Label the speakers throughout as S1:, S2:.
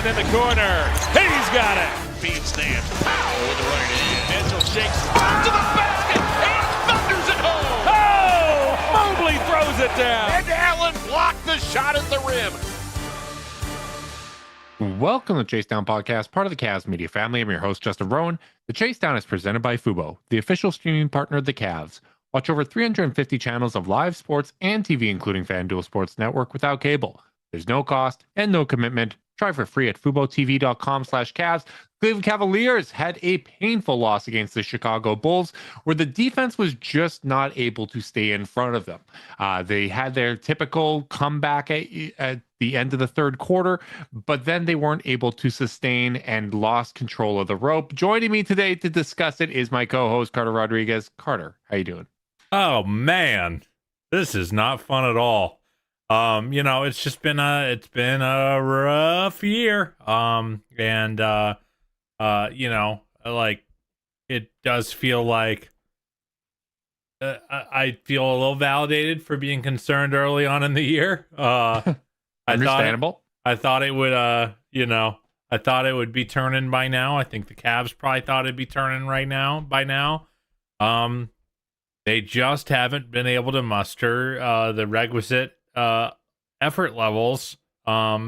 S1: in the corner. He's got it.
S2: Feed stands. Powell with the right hand. Mitchell shakes to the basket and thunders it home.
S1: Oh! Mobley throws it down.
S2: And Allen blocked the shot at the rim.
S3: Welcome to the Chase Down Podcast, part of the Cavs media family. I'm your host, Justin Rowan. The Chase Down is presented by Fubo, the official streaming partner of the Cavs. Watch over 350 channels of live sports and TV, including FanDuel Sports Network, without cable. There's no cost and no commitment. Try for free at FuboTV.com/Cavs. Cleveland Cavaliers had a painful loss against the Chicago Bulls, where the defense was just not able to stay in front of them. They had their typical comeback at the end of the third quarter, but then they weren't able to sustain and lost control of the rope. Joining me today to discuss it is my co-host, Carter Rodriguez. Carter, how you doing?
S4: Oh, man, this is not fun at all. It's just been a rough year. It does feel like I feel a little validated for being concerned early on in the year.
S3: Understandable.
S4: I thought it would, I thought it would be turning by now. I think the Cavs probably thought it'd be turning by now. They just haven't been able to muster the requisite effort levels. Up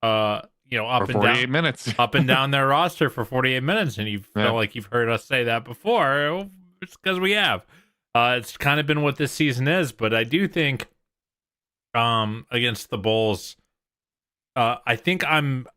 S3: For
S4: and
S3: 48
S4: down
S3: minutes.
S4: up and down their roster for 48 minutes, and you feel like you've heard us say that before. It's because we have. It's kind of been what this season is, but I do think against the Bulls, I think I've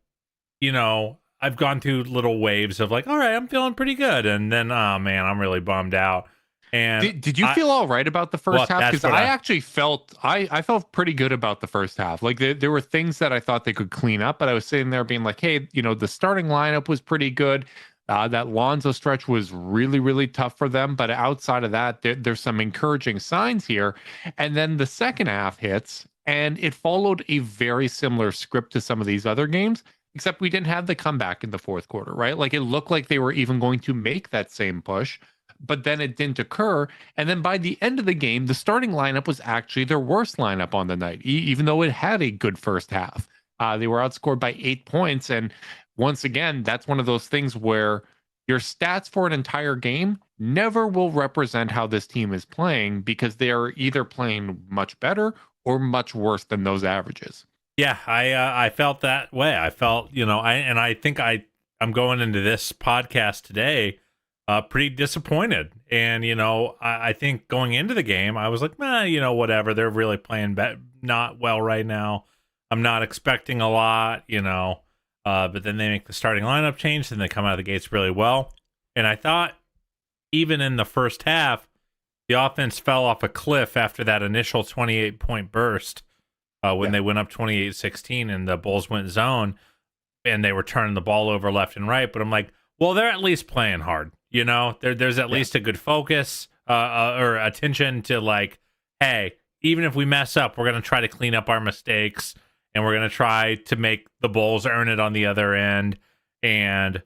S4: gone through little waves of like, all right, I'm feeling pretty good, and then man, I'm really bummed out. And
S3: did you feel all right about the first half? Because I actually felt I felt pretty good about the first half. Like there were things that I thought they could clean up, but I was sitting there being like, hey, the starting lineup was pretty good. That Lonzo stretch was really, really tough for them. But outside of that, there's some encouraging signs here. And then the second half hits, and it followed a very similar script to some of these other games, except we didn't have the comeback in the fourth quarter, right? Like it looked like they were even going to make that same push, but then it didn't occur. And then by the end of the game, the starting lineup was actually their worst lineup on the night, even though it had a good first half. They were outscored by 8 points. And once again, that's one of those things where your stats for an entire game never will represent how this team is playing, because they are either playing much better or much worse than those averages.
S4: Yeah, I felt that way. I felt, I think I'm going into this podcast today pretty disappointed. And, I think going into the game, I was like, whatever. They're really playing not well right now. I'm not expecting a lot, but then they make the starting lineup change and they come out of the gates really well. And I thought even in the first half, the offense fell off a cliff after that initial 28-point burst when they went up 28-16 and the Bulls went zone and they were turning the ball over left and right. But I'm like, well, they're at least playing hard. There's at least a good focus or attention to like, hey, even if we mess up, we're going to try to clean up our mistakes and we're going to try to make the Bulls earn it on the other end. And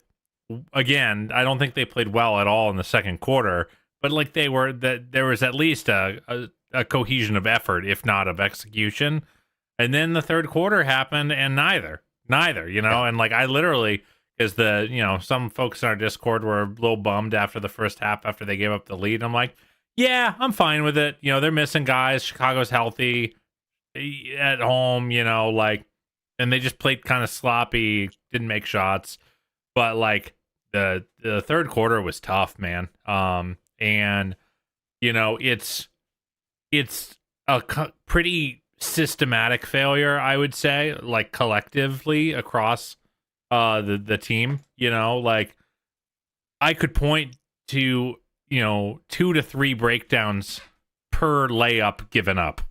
S4: again, I don't think they played well at all in the second quarter, but like there was at least a cohesion of effort, if not of execution. And then the third quarter happened and neither, and like I literally, is some folks in our Discord were a little bummed after the first half after they gave up the lead. I'm like, yeah, I'm fine with it. They're missing guys. Chicago's healthy at home, and they just played kind of sloppy, didn't make shots. But like the third quarter was tough, man. It's a pretty systematic failure, I would say, like collectively across the team. Like I could point to 2 to 3 breakdowns per layup given up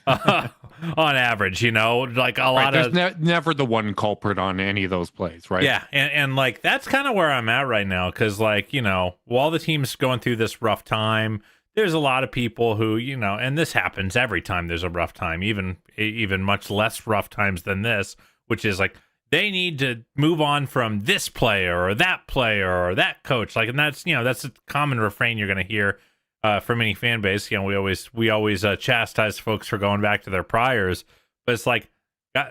S4: on average, like a lot of
S3: never the one culprit on any of those plays, right?
S4: Yeah, and like that's kind of where I'm at right now, because like while the team's going through this rough time, there's a lot of people who and this happens every time there's a rough time, even much less rough times than this, which is like they need to move on from this player or that coach. Like, and that's a common refrain you're going to hear from any fan base. We always chastise folks for going back to their priors, but it's like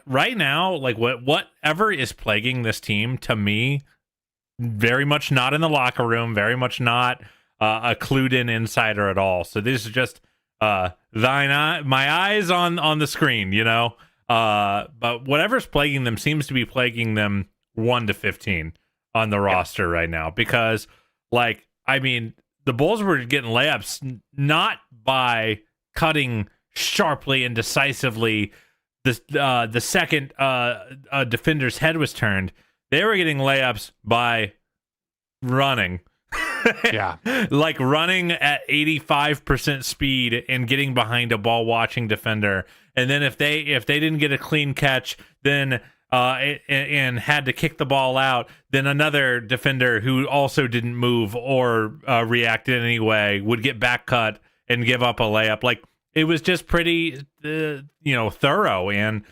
S4: right now, like whatever is plaguing this team, to me, very much not in the locker room, very much not a clued in insider at all. So this is just my eyes on the screen, you know. But whatever's plaguing them seems to be plaguing them 1 to 15 on the roster right now, because, like, I mean, the Bulls were getting layups not by cutting sharply and decisively the second a defender's head was turned. They were getting layups by running.
S3: Yeah.
S4: Like running at 85% speed and getting behind a ball watching defender. And then if they didn't get a clean catch, then and had to kick the ball out, then another defender who also didn't move or react in any way would get back cut and give up a layup. Like, it was just pretty thorough. And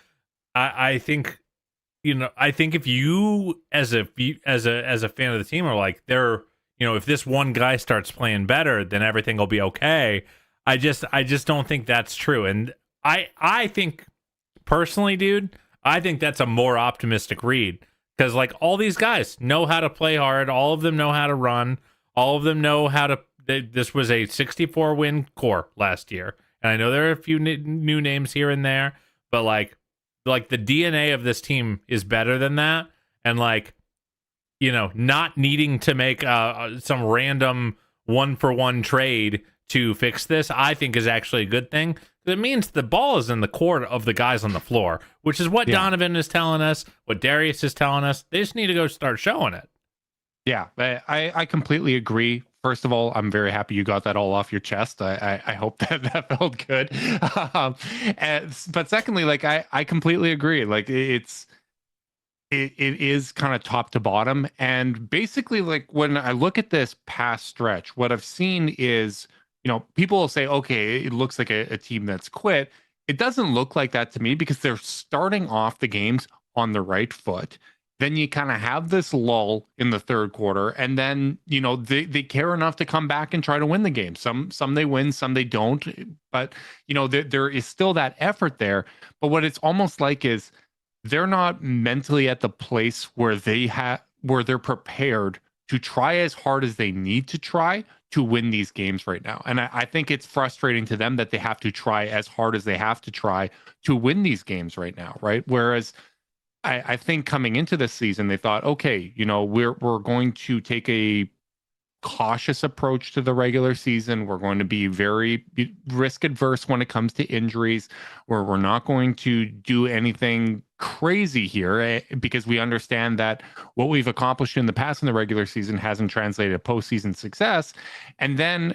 S4: I think, I think if you as a fan of the team are like, if this one guy starts playing better, then everything will be okay. I just don't think that's true. And I think personally, dude, I think that's a more optimistic read, because, like, all these guys know how to play hard. All of them know how to run. All of them know how to. This was a 64 win core last year, and I know there are a few new names here and there, but like the DNA of this team is better than that. And, like, not needing to make some random 1-for-1 trade to fix this, I think is actually a good thing. It means the ball is in the court of the guys on the floor, which is what Donovan is telling us, what Darius is telling us. They just need to go start showing it.
S3: Yeah, I completely agree. First of all, I'm very happy you got that all off your chest. I hope that felt good. But secondly, like, I completely agree. Like, it is kind of top to bottom. And basically, like, when I look at this past stretch, what I've seen is, people will say, okay, it looks like a team that's quit. It doesn't look like that to me, because they're starting off the games on the right foot. Then you kind of have this lull in the third quarter, and then, they care enough to come back and try to win the game. Some they win, some they don't. But, there is still that effort there. But what it's almost like is they're not mentally at the place where they're prepared to try as hard as they need to try to win these games right now. And I think it's frustrating to them that they have to try as hard as they have to try to win these games right now, right? Whereas I think coming into this season, they thought, okay, we're going to take a cautious approach to the regular season. We're going to be very risk adverse when it comes to injuries, where we're not going to do anything crazy here, because we understand that what we've accomplished in the past in the regular season hasn't translated to postseason success. And then,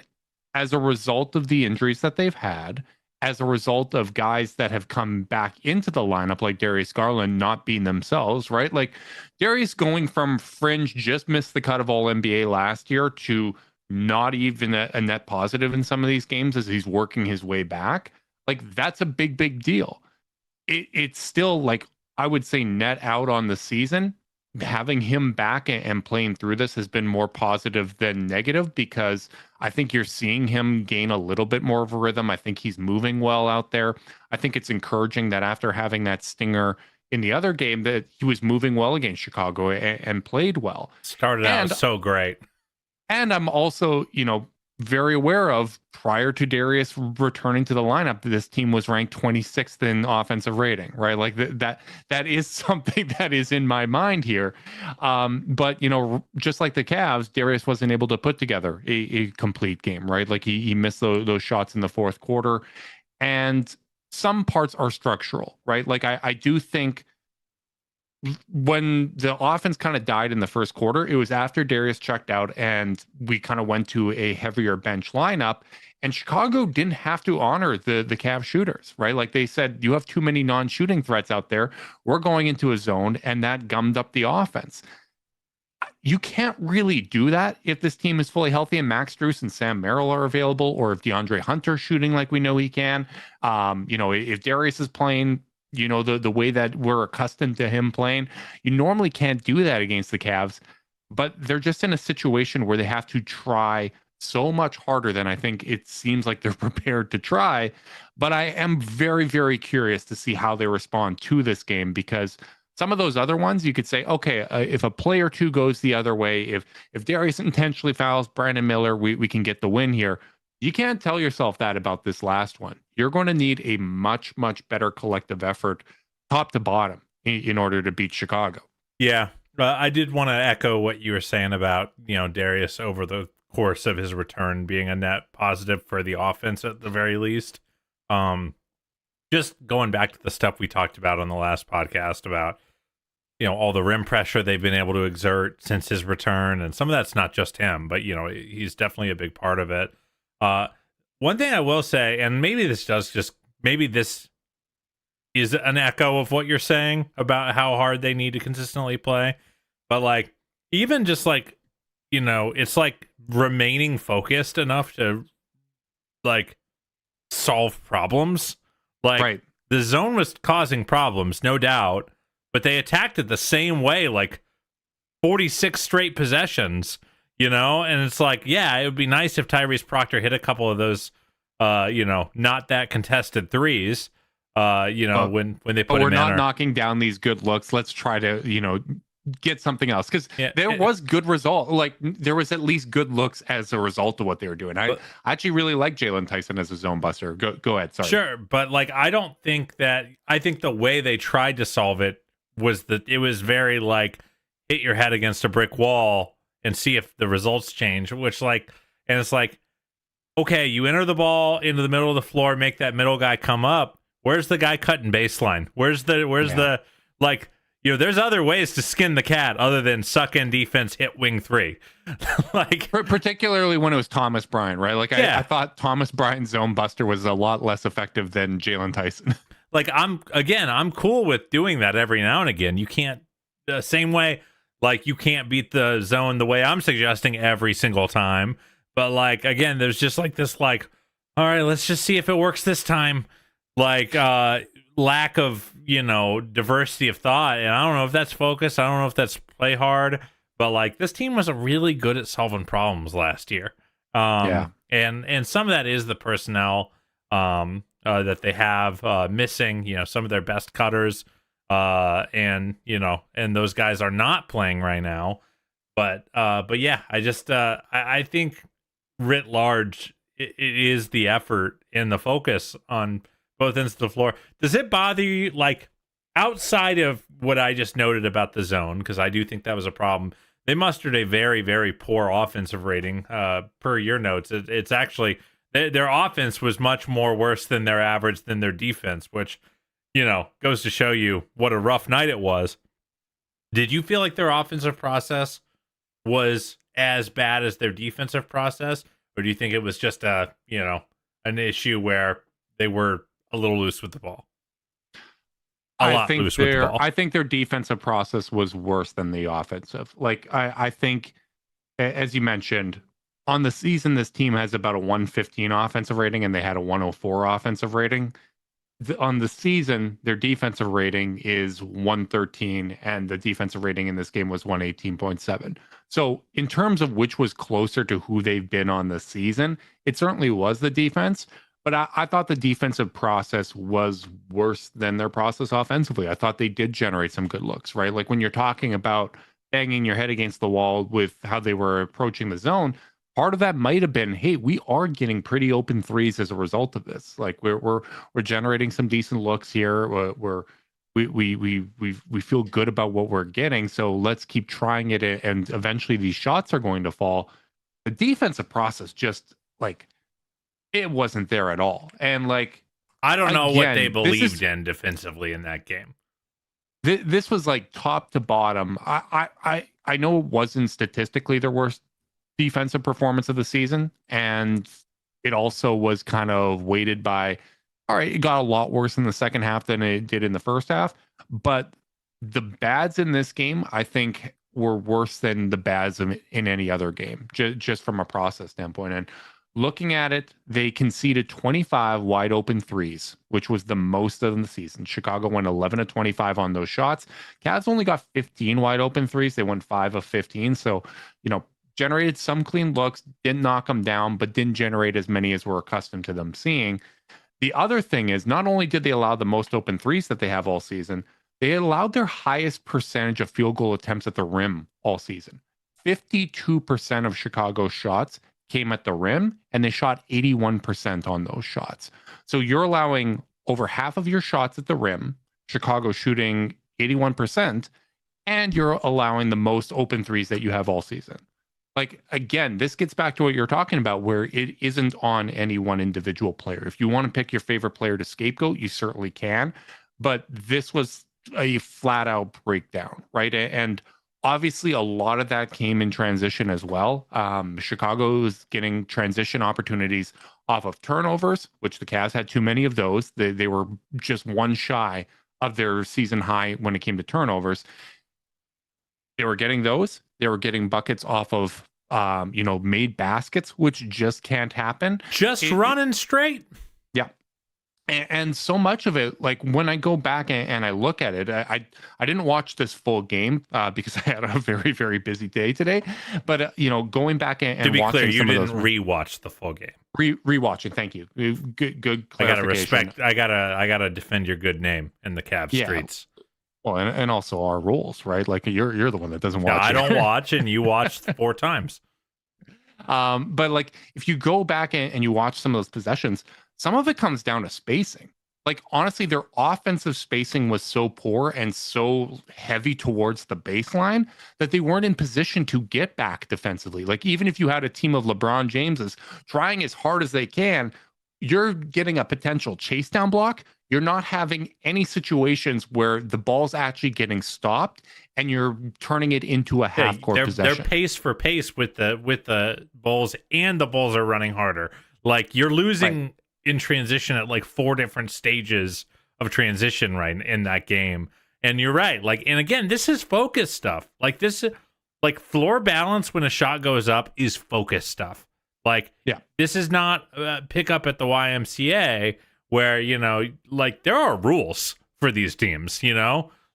S3: as a result of the injuries that they've had, as a result of guys that have come back into the lineup, like Darius Garland not being themselves, right? Like, Darius going from fringe, just missed the cut of all NBA last year, to not even a net positive in some of these games as he's working his way back. Like, that's a big deal. It's still, like, I would say, net out on the season. Having him back and playing through this has been more positive than negative, because I think you're seeing him gain a little bit more of a rhythm. I think he's moving well out there. I think it's encouraging that after having that stinger in the other game, that he was moving well against Chicago and played well.
S4: Started out so great. And
S3: I'm also, very aware of, prior to Darius returning to the lineup, this team was ranked 26th in offensive rating, right? Like, that is something that is in my mind here. But, just like the Cavs, Darius wasn't able to put together a complete game, right? Like, he missed those shots in the fourth quarter, and some parts are structural, right? Like, I do think when the offense kind of died in the first quarter, it was after Darius checked out and we kind of went to a heavier bench lineup, and Chicago didn't have to honor the Cavs shooters, right? Like, they said, you have too many non-shooting threats out there. We're going into a zone, and that gummed up the offense. You can't really do that if this team is fully healthy and Max Strus and Sam Merrill are available, or if DeAndre Hunter's shooting like we know he can. If Darius is playing, the way that we're accustomed to him playing, you normally can't do that against the Cavs. But they're just in a situation where they have to try so much harder than I think it seems like they're prepared to try. But I am very, very curious to see how they respond to this game, because some of those other ones you could say, okay, if a play or two goes the other way, if Darius intentionally fouls Brandon Miller, we can get the win here. You can't tell yourself that about this last one. You're going to need a much, much better collective effort, top to bottom, in order to beat Chicago.
S4: Yeah, I did want to echo what you were saying about, Darius over the course of his return being a net positive for the offense at the very least. Just going back to the stuff we talked about on the last podcast about, all the rim pressure they've been able to exert since his return, and some of that's not just him, but he's definitely a big part of it. One thing I will say, and maybe this is an echo of what you're saying about how hard they need to consistently play, but even just it's remaining focused enough to solve problems.
S3: Right.
S4: The zone was causing problems, no doubt, but they attacked it the same way 46 straight possessions, and it's it would be nice if Tyrese Proctor hit a couple of those not that contested threes. When they put
S3: we're
S4: him
S3: not knocking down these good looks. Let's try to get something else, because there was good result. There was at least good looks as a result of what they were doing. I actually really like Jalen Tyson as a zone buster. Go ahead. Sorry.
S4: Sure, but I think the way they tried to solve it was that it was very hit your head against a brick wall and see if the results change. Which and it's okay, you enter the ball into the middle of the floor, make that middle guy come up. Where's the guy cutting baseline? Where's the there's other ways to skin the cat other than suck in defense, hit wing three.
S3: Particularly when it was Thomas Bryant, right? I thought Thomas Bryant's zone buster was a lot less effective than Jalen Tyson.
S4: I'm cool with doing that every now and again. You can't same way you can't beat the zone the way I'm suggesting every single time. But again, there's just this all right, let's just see if it works this time. Lack of diversity of thought, and I don't know if that's focus, I don't know if that's play hard, but this team wasn't really good at solving problems last year. And some of that is the personnel that they have missing some of their best cutters, and those guys are not playing right now, but yeah, I think writ large it is the effort and the focus on both ends of the floor. Does it bother you, outside of what I just noted about the zone, because I do think that was a problem? They mustered a very, very poor offensive rating per your notes. It's actually their offense was much more worse than their average than their defense, which goes to show you what a rough night it was. Did you feel like their offensive process was as bad as their defensive process, or do you think it was just an issue where they were a little loose with the ball?
S3: I think their defensive process was worse than the offensive. I think, as you mentioned, on the season, this team has about a 115 offensive rating, and they had a 104 offensive rating. On the season, their defensive rating is 113, and the defensive rating in this game was 118.7. So in terms of which was closer to who they've been on the season, it certainly was the defense. But I thought the defensive process was worse than their process offensively. I thought they did generate some good looks, right? When you're talking about banging your head against the wall with how they were approaching the zone, part of that might have been, hey, we are getting pretty open threes as a result of this. We're generating some decent looks here. We feel good about what we're getting, so let's keep trying it, and eventually these shots are going to fall. The defensive process just it wasn't there at all. And
S4: I don't know what they believed in defensively in that game.
S3: This was top to bottom. I know it wasn't statistically their worst defensive performance of the season, and it also was kind of weighted by, all right, it got a lot worse in the second half than it did in the first half, but the bads in this game, I think, were worse than the bads in any other game, just from a process standpoint. And looking at it, they conceded 25 wide open threes, which was the most of the season. Chicago went 11 of 25 on those shots. Cavs only got 15 wide open threes. They went 5 of 15. So, generated some clean looks, didn't knock them down, but didn't generate as many as we're accustomed to them seeing. The other thing is, not only did they allow the most open threes that they have all season, they allowed their highest percentage of field goal attempts at the rim all season. 52% of Chicago's shots came at the rim, and they shot 81% on those shots. So you're allowing over half of your shots at the rim, Chicago shooting 81%, and you're allowing the most open threes that you have all season. Like, again, this gets back to what you're talking about, where it isn't on any one individual player. If you want to pick your favorite player to scapegoat, you certainly can. But this was a flat out breakdown, right? And obviously, a lot of that came in transition as well. Chicago is getting transition opportunities off of turnovers, which the Cavs had too many of those. They were just one shy of their season high when it came to turnovers. They were getting those. They were getting buckets off of, made baskets, which just can't happen.
S4: Just running straight.
S3: Yeah. And so much of it, like when I go back and I look at it, I didn't watch this full game because I had a very, very busy day today. But, going back and
S4: to be
S3: watching
S4: clear, you
S3: some
S4: didn't
S3: of those,
S4: rewatch the full game.
S3: Rewatching. Thank you. Good clarification.
S4: I gotta respect. I gotta defend your good name in the Cavs streets.
S3: Well, and also our rules, right? Like you're the one that doesn't watch.
S4: No, I don't watch, and you watched 4 times.
S3: But like if you go back and you watch some of those possessions, some of it comes down to spacing. Like honestly, their offensive spacing was so poor and so heavy towards the baseline that they weren't in position to get back defensively. Like even if you had a team of LeBron Jameses trying as hard as they can, you're getting a potential chase down block. You're not having any situations where the ball's actually getting stopped and you're turning it into a half-court possession.
S4: They're pace for pace with the Bulls, and the Bulls are running harder. Like you're losing in transition at like 4 different stages of transition right in that game. And you're right. Like, and again, this is focus stuff. Like this, like floor balance when a shot goes up is focus stuff. Like, this is not pick up at the YMCA where, like there are rules for these teams,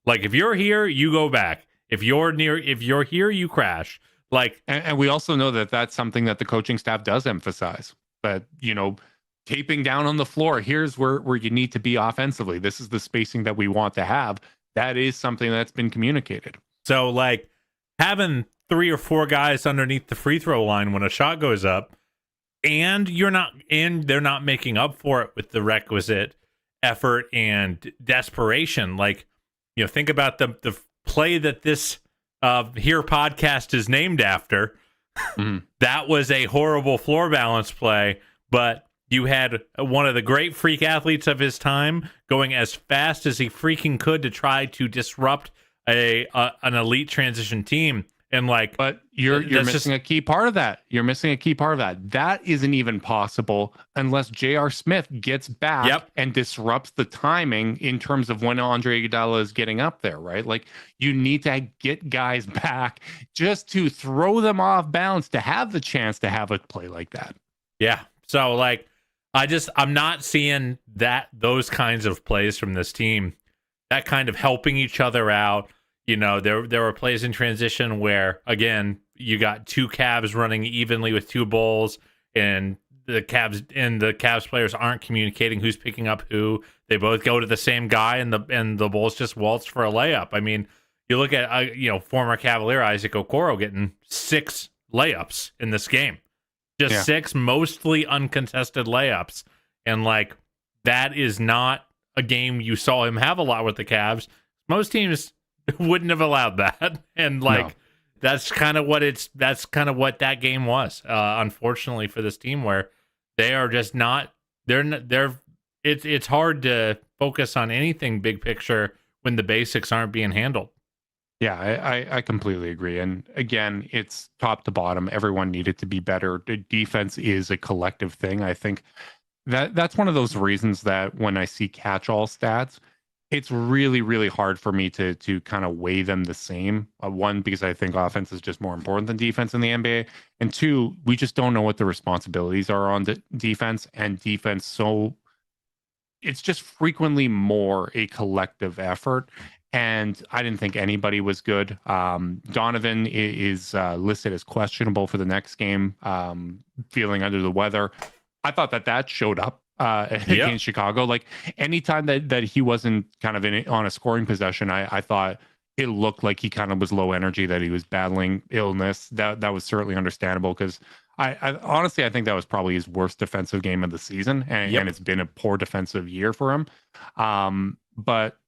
S4: like if you're here, you go back. If you're here, you crash. Like,
S3: and we also know that that's something that the coaching staff does emphasize, but, taping down on the floor, here's where you need to be offensively. This is the spacing that we want to have. That is something that's been communicated.
S4: So like having 3 or 4 guys underneath the free throw line when a shot goes up, and they're not making up for it with the requisite effort and desperation. Like, think about the play that this here podcast is named after. Mm-hmm. That was a horrible floor balance play, but you had one of the great freak athletes of his time going as fast as he freaking could to try to disrupt an elite transition team. And like,
S3: but you're missing a key part of that. You're missing a key part of that. That isn't even possible unless J.R. Smith gets back and disrupts the timing in terms of when Andre Iguodala is getting up there, right? Like you need to get guys back just to throw them off balance to have the chance to have a play like that. Yeah.
S4: So like, I'm not seeing those kinds of plays from this team, that kind of helping each other out. There were plays in transition where, again, you got 2 Cavs running evenly with 2 Bulls, and the Cavs players aren't communicating who's picking up who. They both go to the same guy, and the Bulls just waltz for a layup. I mean, you look at former Cavalier Isaac Okoro getting 6 layups in this game, just 6 mostly uncontested layups, and like that is not a game you saw him have a lot with the Cavs. Most teams wouldn't have allowed that, and like that's kind of what that game was, unfortunately for this team, where they are just not it's hard to focus on anything big picture when the basics aren't being handled.
S3: I completely agree. And again, it's top to bottom. Everyone needed to be better. The defense is a collective thing. I think that's one of those reasons that when I see catch-all stats, it's really, really hard for me to kind of weigh them the same. One, because I think offense is just more important than defense in the NBA. And 2, we just don't know what the responsibilities are on the defense, and defense. So it's just frequently more a collective effort. and I didn't think anybody was good. Donovan is listed as questionable for the next game, feeling under the weather. I thought that showed up against Chicago. Like anytime that he wasn't kind of on a scoring possession, I thought it looked like he kind of was low energy, that he was battling illness. That was certainly understandable, because I honestly, I think that was probably his worst defensive game of the season, and it's been a poor defensive year for him. But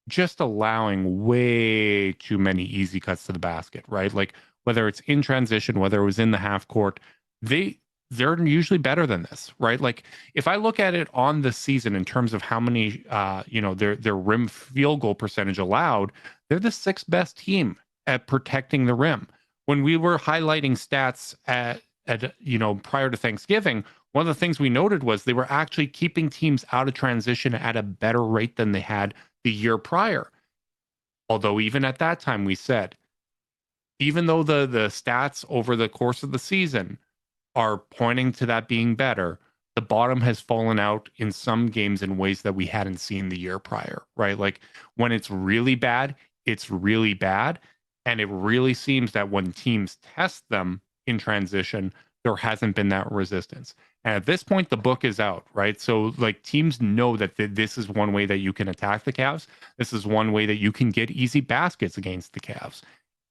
S3: just allowing way too many easy cuts to the basket, right? Like whether it's in transition, whether it was in the half court, they're usually better than this, right? Like if I look at it on the season in terms of how many, their rim field goal percentage allowed, they're the sixth best team at protecting the rim. When we were highlighting stats at prior to Thanksgiving, one of the things we noted was they were actually keeping teams out of transition at a better rate than they had the year prior. Although even at that time we said, even though the stats over the course of the season are pointing to that being better, the bottom has fallen out in some games in ways that we hadn't seen the year prior, right? Like when it's really bad, it's really bad. And it really seems that when teams test them in transition, there hasn't been that resistance. And at this point, the book is out, right? So like teams know that this is one way that you can attack the Cavs. This is one way that you can get easy baskets against the Cavs.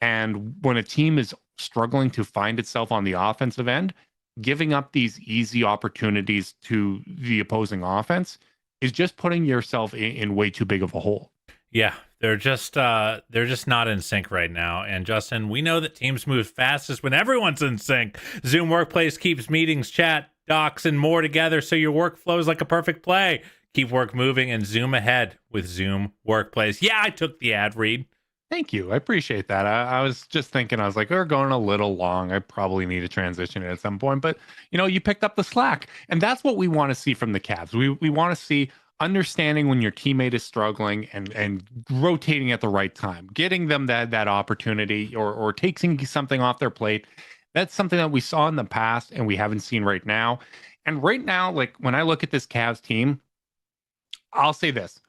S3: And when a team is struggling to find itself on the offensive end, giving up these easy opportunities to the opposing offense is just putting yourself in way too big of a hole.
S4: Yeah, they're just not in sync right now. And Justin, we know that teams move fastest when everyone's in sync. Zoom Workplace keeps meetings, chat, docs, and more together, so your work flows like a perfect play. Keep work moving and zoom ahead with Zoom Workplace. Yeah, I took the ad read.
S3: Thank you. I appreciate that. I was just thinking, I was like, we're going a little long. I probably need to transition it at some point. But, you picked up the slack. And that's what we want to see from the Cavs. We want to see understanding when your teammate is struggling and rotating at the right time, getting them that opportunity or taking something off their plate. That's something that we saw in the past and we haven't seen right now. And right now, like when I look at this Cavs team, I'll say this.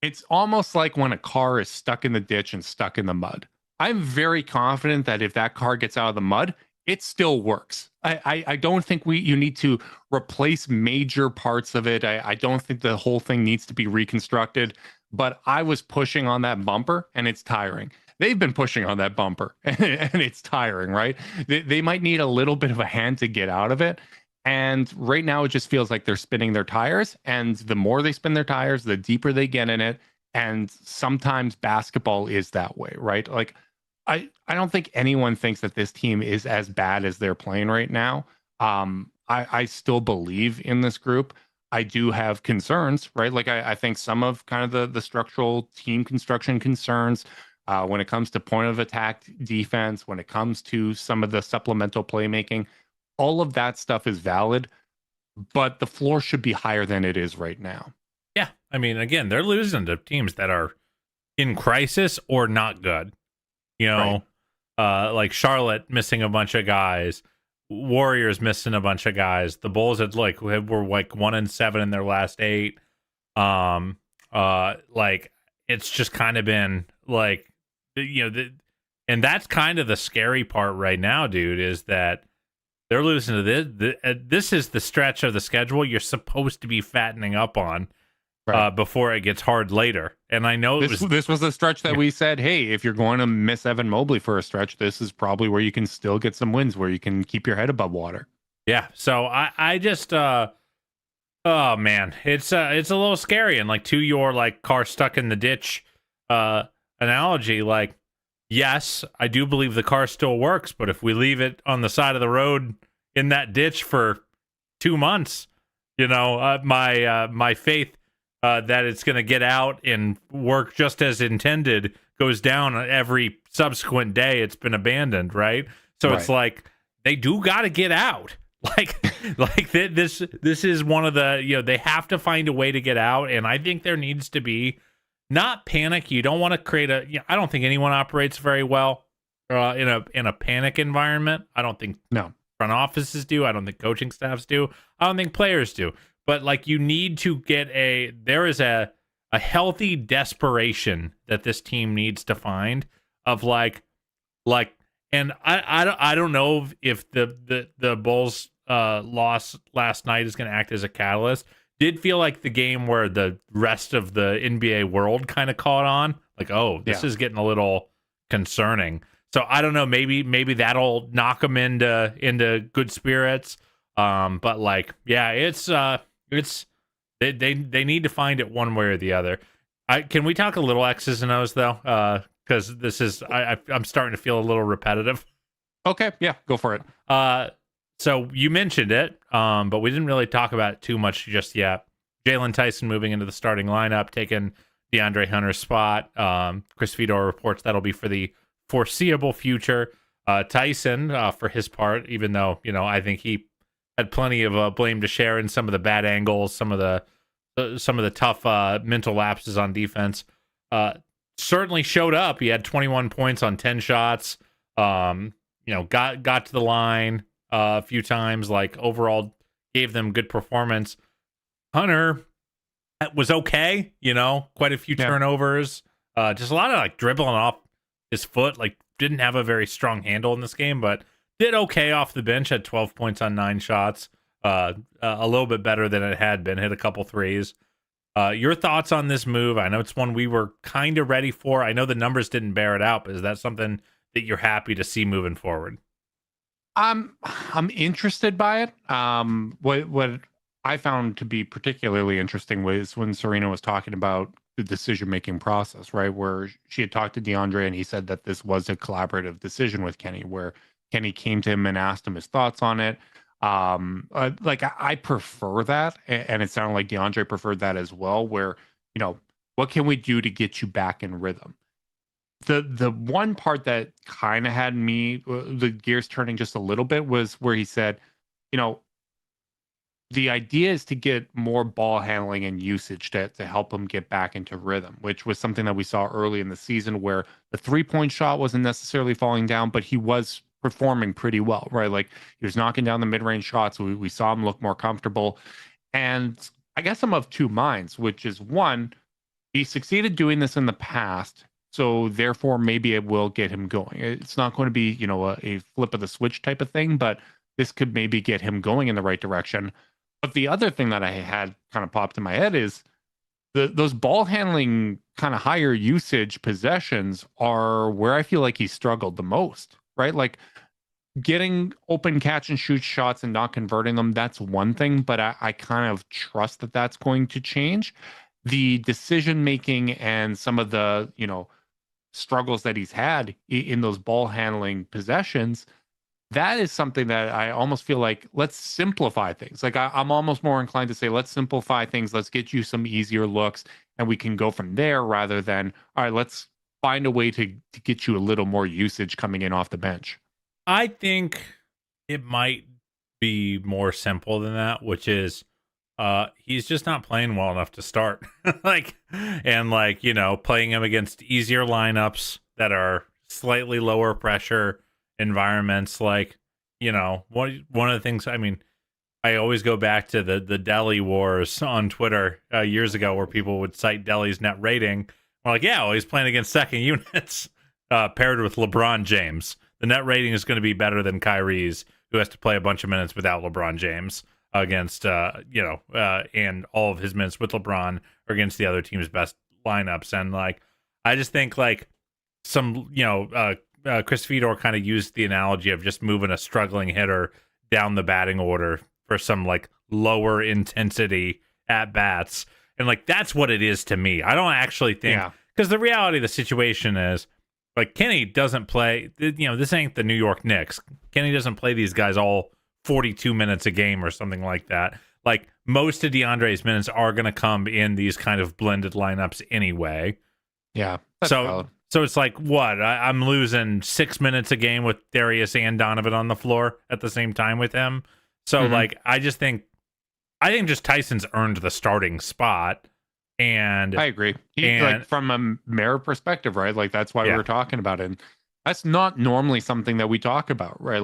S3: It's almost like when a car is stuck in the ditch and stuck in the mud. I'm very confident that if that car gets out of the mud, it still works. I don't think you need to replace major parts of it. I don't think the whole thing needs to be reconstructed, but I was pushing on that bumper and it's tiring. They've been pushing on that bumper and it's tiring, right? They might need a little bit of a hand to get out of it. And right now, it just feels like they're spinning their tires. And the more they spin their tires, the deeper they get in it. And sometimes basketball is that way, right? Like, I don't think anyone thinks that this team is as bad as they're playing right now. I still believe in this group. I do have concerns, right? Like, I think some of kind of the structural team construction concerns when it comes to point of attack defense, when it comes to some of the supplemental playmaking, all of that stuff is valid, but the floor should be higher than it is right now.
S4: Yeah. I mean, again, they're losing to teams that are in crisis or not good. Right. Like Charlotte missing a bunch of guys, Warriors missing a bunch of guys. The Bulls were like 1-7 in their last 8. Like it's just kind of been like, and that's kind of the scary part right now, dude, is that they're losing to this. This is the stretch of the schedule you're supposed to be fattening up on before it gets hard later. And I know
S3: this was the stretch that we said, hey, if you're going to miss Evan Mobley for a stretch, this is probably where you can still get some wins, where you can keep your head above water.
S4: Yeah. So I just oh man, it's a little scary. And like to your like car stuck in the ditch analogy, like, yes, I do believe the car still works, but if we leave it on the side of the road in that ditch for 2 months, my faith that it's going to get out and work just as intended goes down every subsequent day it's been abandoned, right? So It's like they do got to get out. This is one of the, they have to find a way to get out, and I think there needs to be not panic. You don't want to create I don't think anyone operates very well in a panic environment. I don't think front offices do. I don't think coaching staffs do. I don't think players do. But like you need to get there is a healthy desperation that this team needs to find of like, and I don't know if the Bulls loss last night is going to act as a catalyst. Did feel like the game where the rest of the NBA world kind of caught on, like, oh, this is getting a little concerning. So I don't know, maybe that'll knock them into good spirits. But like, yeah, it's they need to find it one way or the other. Can we talk a little X's and O's though? Because this is I'm starting to feel a little repetitive.
S3: Okay, yeah, go for it.
S4: So you mentioned it, but we didn't really talk about it too much just yet. Jalen Tyson moving into the starting lineup, taking DeAndre Hunter's spot. Chris Fedor reports that'll be for the foreseeable future. Tyson, for his part, even though I think he had plenty of blame to share in some of the bad angles, some of the tough mental lapses on defense. Certainly showed up. He had 21 points on 10 shots. Got to the line a few times. Like overall, gave them good performance. Hunter was okay. Quite a few turnovers. Just a lot of like dribbling off his foot. Like didn't have a very strong handle in this game, but did okay off the bench. Had 12 points on 9 shots. A little bit better than it had been. Hit a couple threes. Your thoughts on this move? I know it's one we were kind of ready for. I know the numbers didn't bear it out, but is that something that you're happy to see moving forward?
S3: I'm interested by it. What I found to be particularly interesting was when Serena was talking about the decision-making process, right? Where she had talked to DeAndre and he said that this was a collaborative decision with Kenny, where Kenny came to him and asked him his thoughts on it. I prefer that, and it sounded like DeAndre preferred that as well, where, what can we do to get you back in rhythm? The one part that kind of had me, the gears turning just a little bit, was where he said, the idea is to get more ball handling and usage to help him get back into rhythm, which was something that we saw early in the season where the 3-point shot wasn't necessarily falling down, but he was performing pretty well, right? Like he was knocking down the mid-range shots. We saw him look more comfortable. And I guess I'm of two minds, which is one, he succeeded doing this in the past. So therefore, maybe it will get him going. It's not going to be, a flip of the switch type of thing, but this could maybe get him going in the right direction. But the other thing that I had kind of popped in my head is those ball handling kind of higher usage possessions are where I feel like he struggled the most, right? Like getting open catch and shoot shots and not converting them, that's one thing, but I kind of trust that that's going to change. The decision making and some of the, struggles that he's had in those ball handling possessions, that is something that I almost feel like, let's simplify things. Like I'm almost more inclined to say, let's simplify things. Let's get you some easier looks and we can go from there, rather than, all right, let's find a way to get you a little more usage coming in off the bench.
S4: I think it might be more simple than that, which is he's just not playing well enough to start. Playing him against easier lineups that are slightly lower pressure environments. Like, one of the things, I always go back to the Delhi wars on Twitter years ago, where people would cite Delhi's net rating. We're like, yeah, well, he's playing against second units paired with LeBron James. The net rating is going to be better than Kyrie's, who has to play a bunch of minutes without LeBron James against, and all of his minutes with LeBron are against the other team's best lineups. And I just think Chris Fedor kind of used the analogy of just moving a struggling hitter down the batting order for some lower intensity at bats. And that's what it is to me. I don't actually think, because the reality of the situation is, Kenny doesn't play, this ain't the New York Knicks. Kenny doesn't play these guys all 42 minutes a game or something like that. Most of DeAndre's minutes are going to come in these kind of blended lineups anyway.
S3: Yeah.
S4: So it's what? I'm losing 6 minutes a game with Darius and Donovan on the floor at the same time with him. So I think just Tyson's earned the starting spot. And
S3: I agree. From a merit perspective, right? That's why we were talking about it. And that's not normally something that we talk about, right?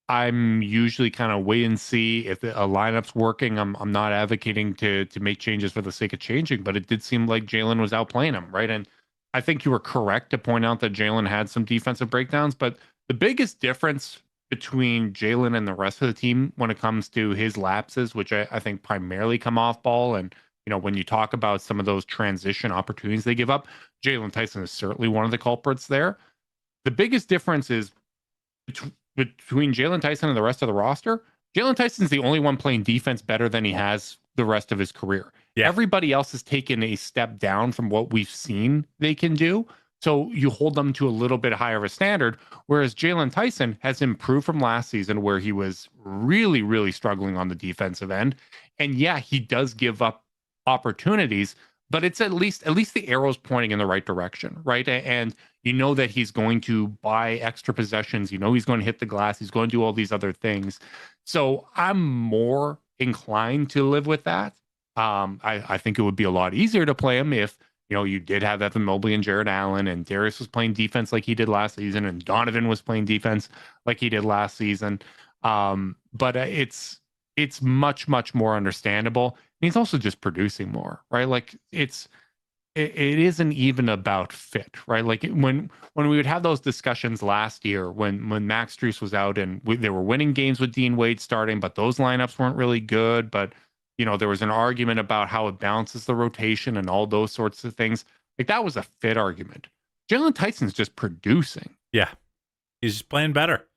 S3: I'm usually kind of wait and see if a lineup's working. I'm not advocating to make changes for the sake of changing, but it did seem like Jalen was outplaying him, right? And I think you were correct to point out that Jalen had some defensive breakdowns, but the biggest difference between Jalen and the rest of the team when it comes to his lapses, which I think primarily come off ball, and when you talk about some of those transition opportunities they give up, Jalen Tyson is certainly one of the culprits there. The biggest difference is between Jalen Tyson and the rest of the roster. Jalen Tyson's the only one playing defense better than he has the rest of his career. Yeah. Everybody else has taken a step down from what we've seen they can do. So you hold them to a little bit higher of a standard, whereas Jalen Tyson has improved from last season where he was really, really struggling on the defensive end. And yeah, he does give up opportunities, but it's at least the arrow's pointing in the right direction, right? And that he's going to buy extra possessions. He's going to hit the glass. He's going to do all these other things. So I'm more inclined to live with that. I think it would be a lot easier to play him if you did have Evan Mobley and Jared Allen, and Darius was playing defense like he did last season, and Donovan was playing defense like he did last season. But it's much, much more understandable. And he's also just producing more, right? Like it isn't even about fit, right? Like when we would have those discussions last year when Max Strus was out and they were winning games with Dean Wade starting, but those lineups weren't really good. But there was an argument about how it balances the rotation and all those sorts of things. Like that was a fit argument. Jalen Tyson's just producing.
S4: Yeah, he's just playing better.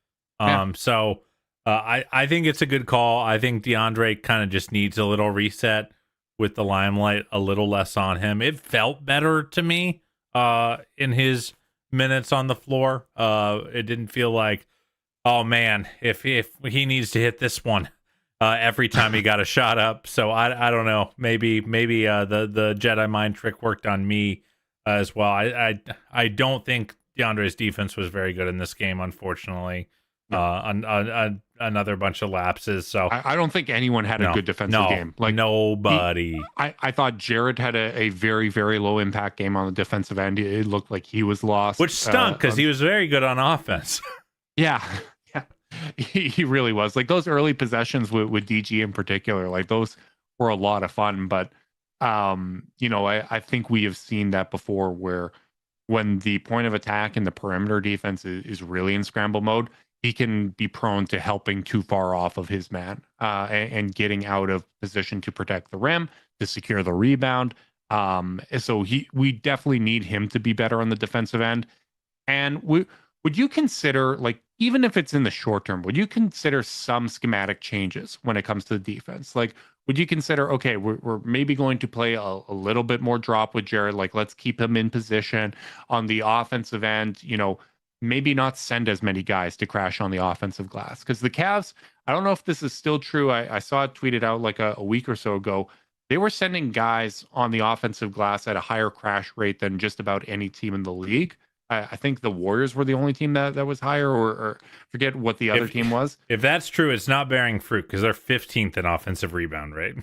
S4: So I think it's a good call. I think DeAndre kind of just needs a little reset with the limelight a little less on him. It felt better to me in his minutes on the floor. It didn't feel like, oh man, if he needs to hit this one every time he got a shot up. So I don't know. Maybe the Jedi mind trick worked on me as well. I don't think DeAndre's defense was very good in this game, unfortunately. Another bunch of lapses. So
S3: I don't think anyone had a good defensive game. Like
S4: nobody.
S3: I thought Jared had a very, very low impact game on the defensive end. It looked like he was lost,
S4: which stunk because he was very good on offense.
S3: Yeah, he really was. Like those early possessions with DG in particular, like those were a lot of fun. But I think we have seen that before, where when the point of attack and the perimeter defense is really in scramble mode, he can be prone to helping too far off of his man and getting out of position to protect the rim, to secure the rebound. So we definitely need him to be better on the defensive end. And would you consider, like, even if it's in the short term, would you consider some schematic changes when it comes to the defense? Like, would you consider, okay, we're maybe going to play a little bit more drop with Jared, like let's keep him in position on the offensive end, maybe not send as many guys to crash on the offensive glass. Because the Cavs, I don't know if this is still true. I saw it tweeted out like a week or so ago. They were sending guys on the offensive glass at a higher crash rate than just about any team in the league. I think the Warriors were the only team that was higher, or forget what the other team was.
S4: If that's true, it's not bearing fruit because they're 15th in offensive rebound rate.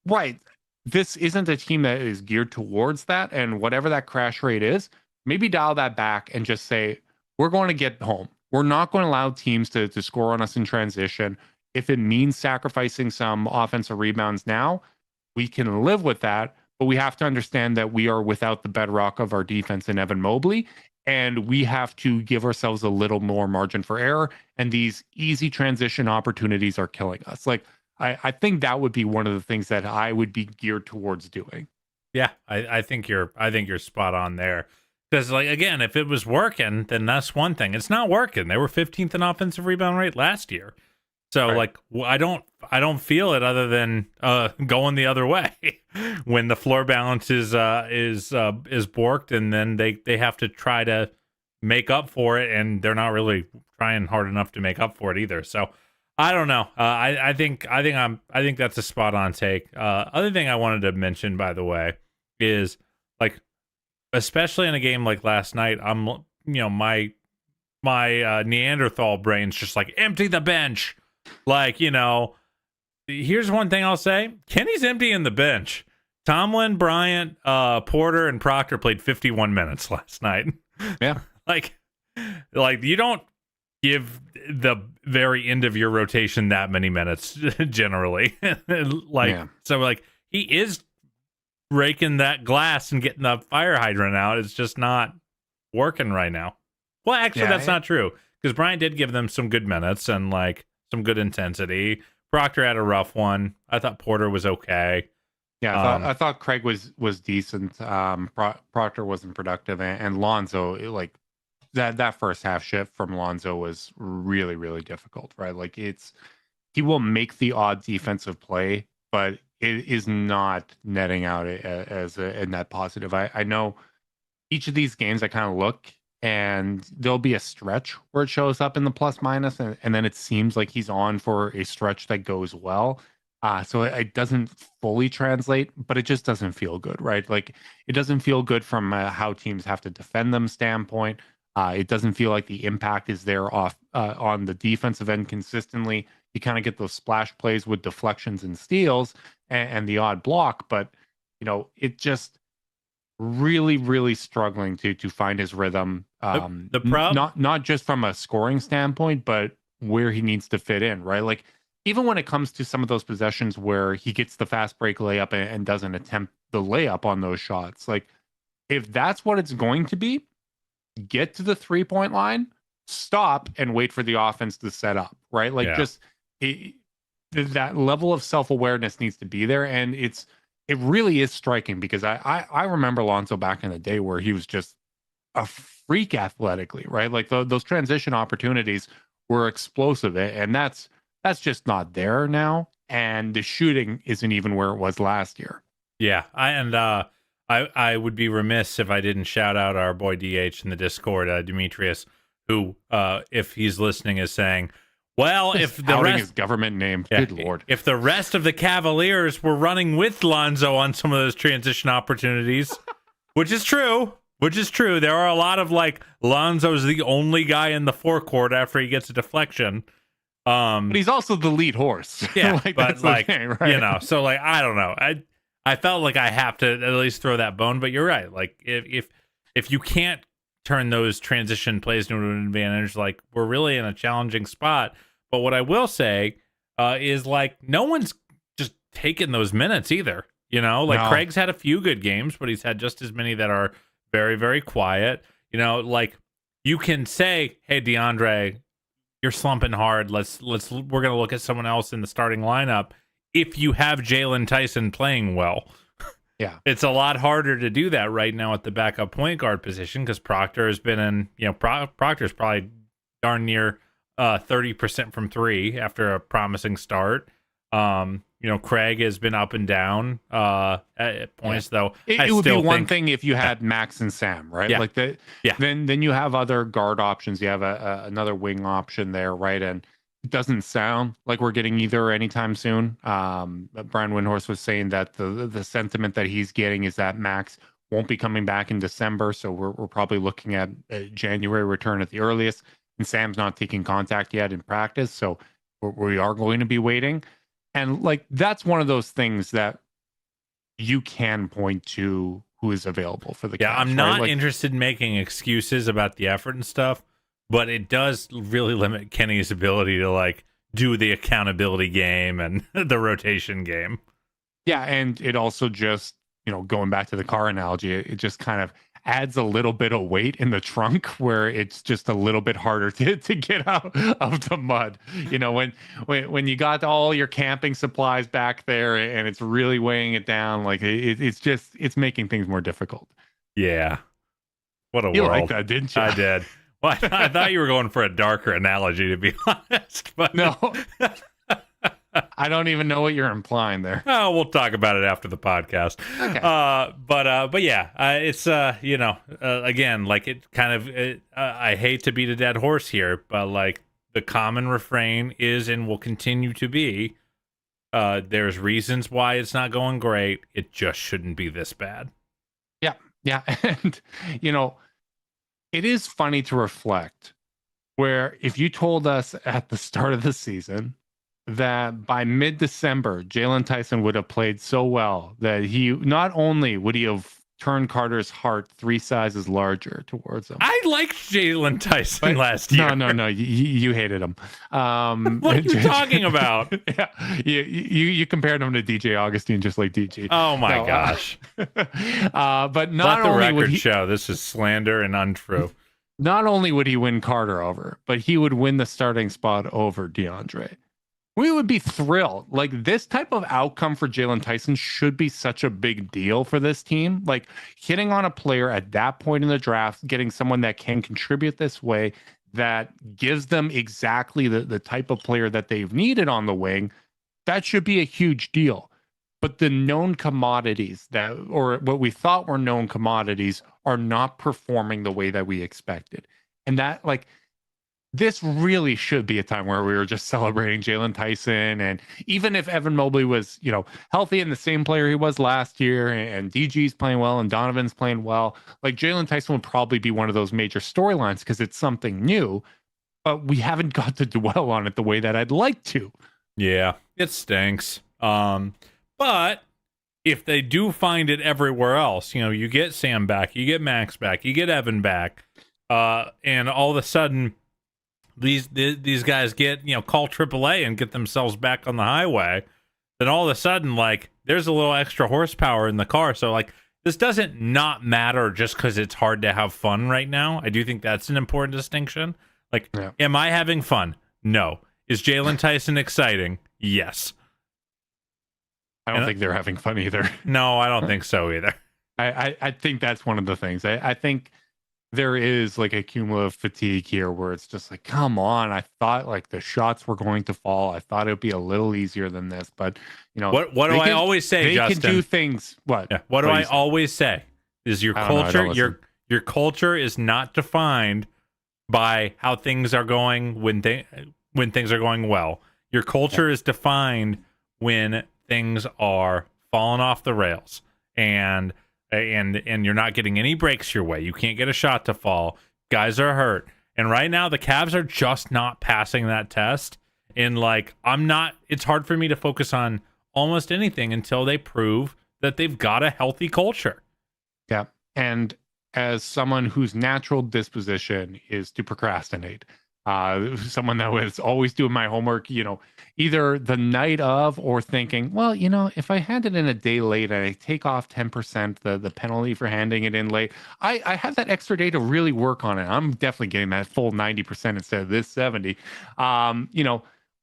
S3: Right. This isn't a team that is geared towards that. And whatever that crash rate is, maybe dial that back and just say, we're going to get home. We're not going to allow teams to score on us in transition. If it means sacrificing some offensive rebounds now, we can live with that. But we have to understand that we are without the bedrock of our defense in Evan Mobley. And we have to give ourselves a little more margin for error. And these easy transition opportunities are killing us. Like, I think that would be one of the things that I would be geared towards doing.
S4: Yeah, I think you're spot on there. Because, like, again, if it was working, then that's one thing. It's not working. They were 15th in offensive rebound rate last year. So, right. Like, I don't feel it other than going the other way when the floor balance is borked, and then they have to try to make up for it, and they're not really trying hard enough to make up for it either. So, I don't know. I think that's a spot on take. Other thing I wanted to mention, by the way, is like, especially in a game like last night, my Neanderthal brain's just like, empty the bench. Like, here's one thing I'll say. Kenny's emptying the bench. Tomlin, Bryant, Porter, and Proctor played 51 minutes last night.
S3: Yeah.
S4: like you don't give the very end of your rotation that many minutes generally. So like he is raking that glass and getting the fire hydrant out. It's just not working right now. Well, actually, that's not true, because Bryant did give them some good minutes and like some good intensity. Proctor had a rough one. I thought Porter was okay.
S3: Yeah, I thought Craig was decent. Proctor wasn't productive, and Lonzo, like that first half shift from Lonzo was really, really difficult, right? Like he will make the odd defensive play, but it is not netting out as a net positive. I know each of these games I kind of look, and there'll be a stretch where it shows up in the plus minus, and then it seems like he's on for a stretch that goes well. So it doesn't fully translate, but it just doesn't feel good, right? Like it doesn't feel good from how teams have to defend them standpoint. It doesn't feel like the impact is there off on the defensive end consistently. You kind of get those splash plays with deflections and steals and the odd block, but it just really, really struggling to find his rhythm.
S4: The problem,
S3: not just from a scoring standpoint, but where he needs to fit in, right? Like even when it comes to some of those possessions where he gets the fast break layup and doesn't attempt the layup on those shots, like if that's what it's going to be, get to the 3-point line, stop, and wait for the offense to set up, right? Like that level of self-awareness needs to be there, and it really is striking, because I remember Lonzo back in the day where he was just a freak athletically, right? Like those transition opportunities were explosive, and that's just not there now, and the shooting isn't even where it was last year.
S4: Yeah, I would be remiss if I didn't shout out our boy DH in the Discord, Demetrius, who, if he's listening, is saying, well, if the rest,
S3: his government name, good Lord,
S4: if the rest of the Cavaliers were running with Lonzo on some of those transition opportunities, which is true, there are a lot of like Lonzo's the only guy in the forecourt after he gets a deflection.
S3: But he's also the lead horse.
S4: Yeah,
S3: like,
S4: but
S3: that's
S4: like,
S3: the thing, right?
S4: So like, I don't know. I felt like I have to at least throw that bone, but you're right. Like if you can't turn those transition plays into an advantage, like we're really in a challenging spot. But what I will say is like no one's just taking those minutes either. Like Craig's had a few good games, but he's had just as many that are very, very quiet. Like you can say, hey, DeAndre, you're slumping hard. We're gonna look at someone else in the starting lineup. If you have Jalen Tyson playing well,
S3: yeah,
S4: it's a lot harder to do that right now at the backup point guard position, because Proctor has been in. Proctor's probably darn near 30% from three after a promising start. Craig has been up and down at points, though.
S3: It would be one thing if you had Max and Sam, right?
S4: Yeah.
S3: Like that. Yeah. Then you have other guard options. You have another wing option there, right? And it doesn't sound like we're getting either anytime soon. Brian Windhorst was saying that the sentiment that he's getting is that Max won't be coming back in December, so we're probably looking at a January return at the earliest. And Sam's not taking contact yet in practice, so we are going to be waiting. And like that's one of those things that you can point to who is available for the Cavs.
S4: I'm not interested in making excuses about the effort and stuff, but it does really limit Kenny's ability to like do the accountability game and the rotation game.
S3: Yeah, and it also just, going back to the car analogy, it just kind of adds a little bit of weight in the trunk where it's just a little bit harder to get out of the mud. When you got all your camping supplies back there and it's really weighing it down, like it's making things more difficult.
S4: Yeah. What a
S3: you
S4: world.
S3: Like that, didn't you?
S4: I did. Well, I thought you were going for a darker analogy, to be honest. But
S3: no. I don't even know what you're implying there.
S4: Oh, we'll talk about it after the podcast.
S3: Okay.
S4: But yeah, it's again, like it kind of. I hate to beat a dead horse here, but like the common refrain is and will continue to be, there's reasons why it's not going great. It just shouldn't be this bad.
S3: Yeah, and it is funny to reflect where if you told us at the start of the season that by mid-December, Jalen Tyson would have played so well that he not only would he have turn Carter's heart 3 sizes larger towards him.
S4: I liked Jalen Tyson last year.
S3: No. You hated him.
S4: What are you talking about?
S3: Yeah, you compared him to DJ Augustine, just like DG.
S4: Oh my gosh!
S3: But not
S4: Let the
S3: only
S4: record
S3: would he
S4: show this is slander and untrue.
S3: Not only would he win Carter over, but he would win the starting spot over DeAndre. We would be thrilled. Like, this type of outcome for Jalen Tyson should be such a big deal for this team. Like, hitting on a player at that point in the draft, getting someone that can contribute this way, that gives them exactly the type of player that they've needed on the wing, that should be a huge deal. But the known commodities that, or what we thought were known commodities, are not performing the way that we expected. And that, like, this really should be a time where we were just celebrating Jalen Tyson. And even if Evan Mobley was, healthy and the same player he was last year, and DG's playing well and Donovan's playing well, like, Jalen Tyson would probably be one of those major storylines because it's something new, but we haven't got to dwell on it the way that I'd like to.
S4: Yeah, it stinks. But if they do find it everywhere else, you get Sam back, you get Max back, you get Evan back, and all of a sudden these guys get, call AAA and get themselves back on the highway, then all of a sudden, like, there's a little extra horsepower in the car. So, like, this doesn't not matter just because it's hard to have fun right now. I do think that's an important distinction. Like, Am I having fun? No. Is Jalen Tyson exciting? Yes.
S3: I don't think they're having fun either.
S4: No, I don't think so either.
S3: I think that's one of the things. I think there is, like, a cumulative fatigue here where it's just like, come on, I thought, like, the shots were going to fall. I thought it would be a little easier than this, but
S4: what do I always say,
S3: they
S4: Justin?
S3: Can do things. What?
S4: Yeah. What do I always say? Is your culture your culture is not defined by how things are going when things are going well. Your culture is defined when things are falling off the rails and you're not getting any breaks your way. You can't get a shot to fall. Guys are hurt. And right now the Cavs are just not passing that test. And, like, it's hard for me to focus on almost anything until they prove that they've got a healthy culture.
S3: Yeah. And as someone whose natural disposition is to procrastinate, someone that was always doing my homework, either the night of or thinking, well, if I hand it in a day late and I take off 10% the penalty for handing it in late, I have that extra day to really work on it. I'm definitely getting that full 90% instead of this 70.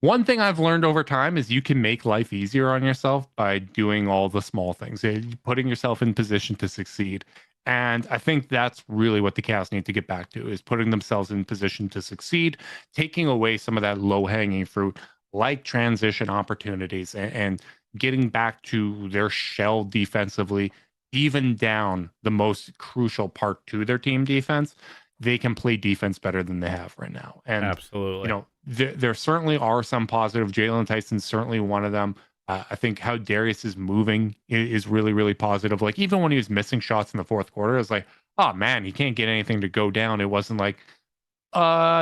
S3: One thing I've learned over time is you can make life easier on yourself by doing all the small things, putting yourself in position to succeed. And I think that's really what the Cavs need to get back to, is putting themselves in position to succeed, taking away some of that low-hanging fruit, like transition opportunities, and getting back to their shell defensively, even down the most crucial part to their team defense. They can play defense better than they have right now. And
S4: absolutely,
S3: there certainly are some positive. Jalen Tyson's certainly one of them. I think how Darius is moving is really, really positive. Like, even when he was missing shots in the fourth quarter, it was like, oh man, he can't get anything to go down. It wasn't like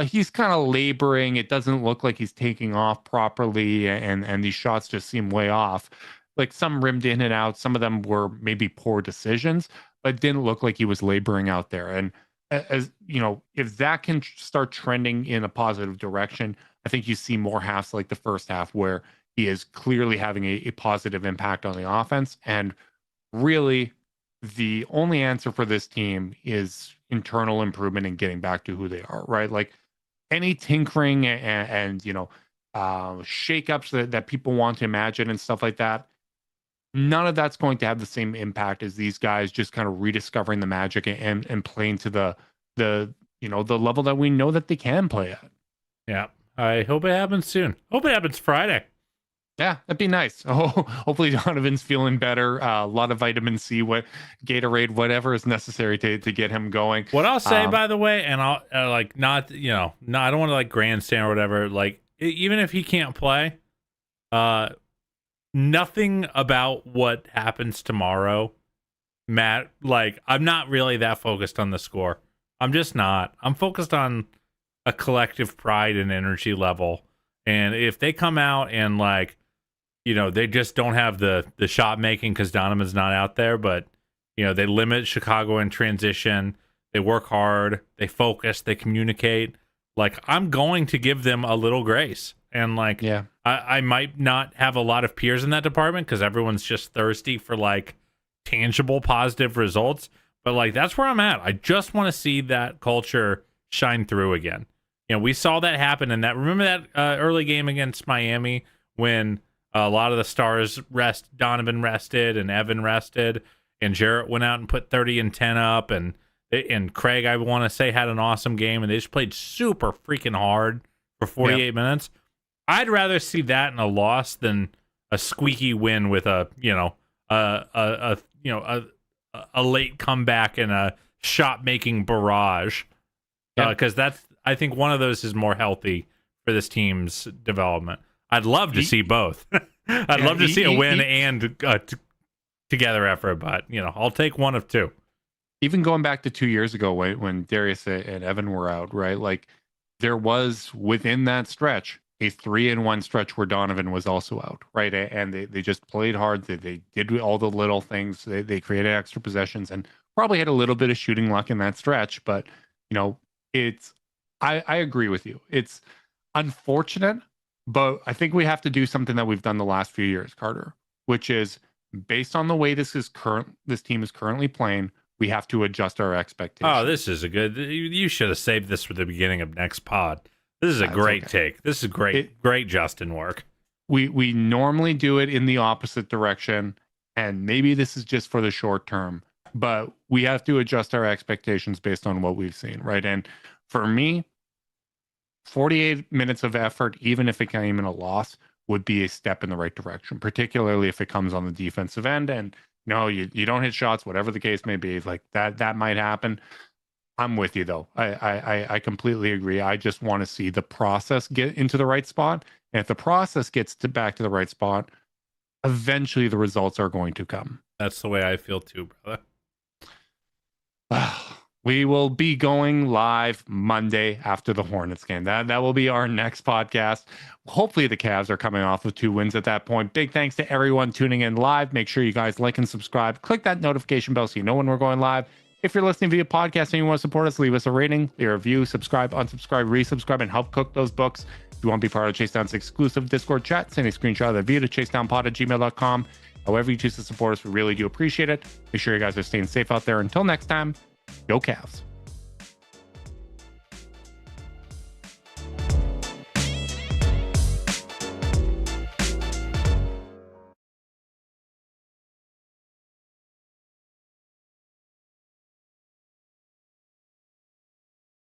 S3: he's kind of laboring. It doesn't look like he's taking off properly, and these shots just seem way off. Like, some rimmed in and out. Some of them were maybe poor decisions, but it didn't look like he was laboring out there. And as if that can start trending in a positive direction, I think you see more halves like the first half where he is clearly having a positive impact on the offense. And really, the only answer for this team is internal improvement and getting back to who they are, right? Like, any tinkering and shakeups that people want to imagine and stuff like that, none of that's going to have the same impact as these guys just kind of rediscovering the magic and playing to the level that we know that they can play at.
S4: Yeah. I hope it happens soon. Hope it happens Friday.
S3: Yeah, that'd be nice. Oh, hopefully Donovan's feeling better. A lot of vitamin C, Gatorade, whatever is necessary to get him going.
S4: What I'll say, by the way, and I'll I don't want to, like, grandstand or whatever. Like, even if he can't play, nothing about what happens tomorrow, Matt. Like, I'm not really that focused on the score. I'm just not. I'm focused on a collective pride and energy level. And if they come out and, like, they just don't have the shot making because Donovan's not out there, but they limit Chicago in transition. They work hard. They focus. They communicate. Like, I'm going to give them a little grace. And like,
S3: yeah,
S4: I might not have a lot of peers in that department because everyone's just thirsty for like tangible positive results. But like, that's where I'm at. I just want to see that culture shine through again. We saw that happen in that. Remember that early game against Miami when a lot of the stars Donovan rested and Evan rested, and Jarrett went out and put 30 and 10 up, and Craig, I want to say, had an awesome game, and they just played super freaking hard for 48 minutes. I'd rather see that in a loss than a squeaky win with a late comeback and a shot making barrage. Because that's, I think one of those is more healthy for this team's development. I'd love to see both. I'd love to see a win and together effort, but I'll take one of two.
S3: Even going back to 2 years ago when Darius and Evan were out, right? Like, there was within that stretch a 3-1 stretch where Donovan was also out, right? And they just played hard. They did all the little things. They created extra possessions and probably had a little bit of shooting luck in that stretch. But I agree with you. It's unfortunate, but I think we have to do something that we've done the last few years, Carter, which is based on the way this team is currently playing, we have to adjust our expectations.
S4: Oh, this is a good. You should have saved this for the beginning of next pod. This is a great take. This is great Justin work.
S3: We normally do it in the opposite direction, and maybe this is just for the short term, but we have to adjust our expectations based on what we've seen, right? And for me, 48 minutes of effort, even if it came in a loss, would be a step in the right direction, particularly if it comes on the defensive end. And you don't hit shots, whatever the case may be, like that might happen. I'm with you, though. I completely agree. I just want to see the process get into the right spot. And if the process gets back to the right spot, eventually the results are going to come.
S4: That's the way I feel too, brother.
S3: We will be going live Monday after the Hornets game. That will be our next podcast. Hopefully the Cavs are coming off with 2 wins at that point. Big thanks to everyone tuning in live. Make sure you guys like and subscribe. Click that notification bell so you know when we're going live. If you're listening via podcast and you want to support us, leave us a rating, a review, subscribe, unsubscribe, resubscribe, and help cook those books. If you want to be part of Chasedown's exclusive Discord chat, send a screenshot of the video to chasedownpod@gmail.com. However you choose to support us, we really do appreciate it. Make sure you guys are staying safe out there. Until next time, go Cavs.